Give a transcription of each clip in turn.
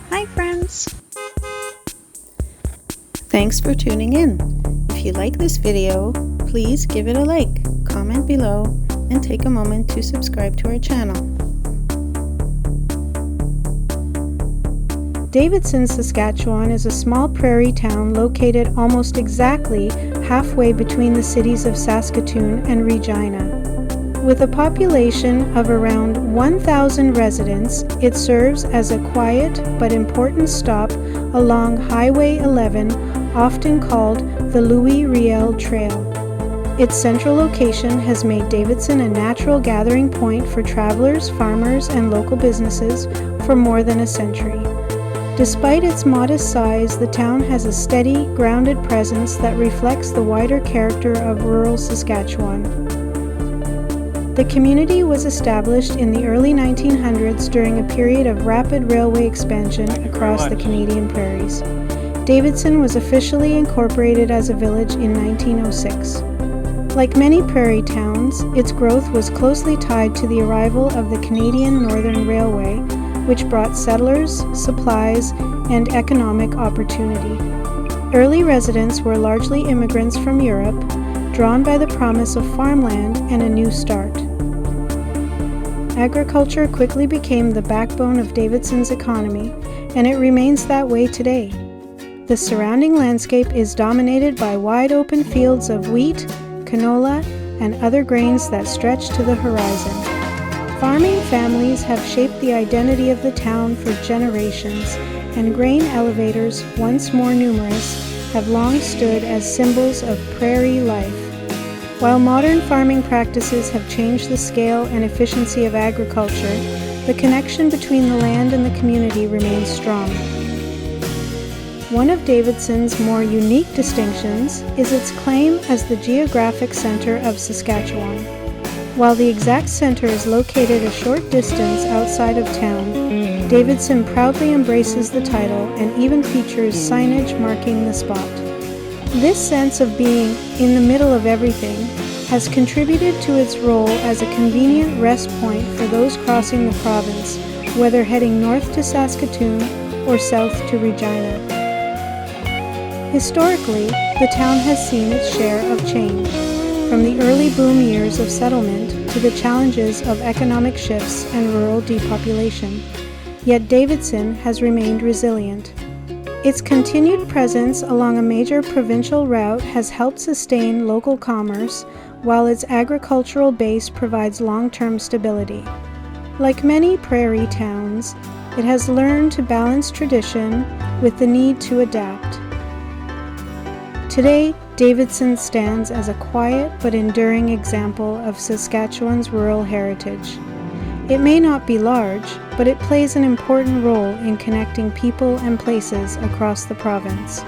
Hi friends! Thanks for tuning in. If you like this video, please give it a like, comment below, and take a moment to subscribe to our channel. Davidson, Saskatchewan is a small prairie town located almost exactly halfway between the cities of Saskatoon and Regina. With a population of around 1,000 residents, it serves as a quiet but important stop along Highway 11, often called the Louis Riel Trail. Its central location has made Davidson a natural gathering point for travelers, farmers, and local businesses for more than a century. Despite its modest size, the town has a steady, grounded presence that reflects the wider character of rural Saskatchewan. The community was established in the early 1900s during a period of rapid railway expansion across the Canadian prairies. Davidson was officially incorporated as a village in 1906. Like many prairie towns, its growth was closely tied to the arrival of the Canadian Northern Railway, which brought settlers, supplies, and economic opportunity. Early residents were largely immigrants from Europe, drawn by the promise of farmland and a new start. Agriculture quickly became the backbone of Davidson's economy, and it remains that way today. The surrounding landscape is dominated by wide open fields of wheat, canola, and other grains that stretch to the horizon. Farming families have shaped the identity of the town for generations, and grain elevators, once more numerous, have long stood as symbols of prairie life. While modern farming practices have changed the scale and efficiency of agriculture, the connection between the land and the community remains strong. One of Davidson's more unique distinctions is its claim as the geographic center of Saskatchewan. While the exact center is located a short distance outside of town, Davidson proudly embraces the title and even features signage marking the spot. This sense of being in the middle of everything has contributed to its role as a convenient rest point for those crossing the province, whether heading north to Saskatoon or south to Regina. Historically, the town has seen its share of change, from the early boom years of settlement to the challenges of economic shifts and rural depopulation. Yet Davidson has remained resilient. Its continued presence along a major provincial route has helped sustain local commerce, while its agricultural base provides long-term stability. Like many prairie towns, it has learned to balance tradition with the need to adapt. Today, Davidson stands as a quiet but enduring example of Saskatchewan's rural heritage. It may not be large, but it plays an important role in connecting people and places across the province.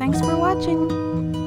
Thanks for watching.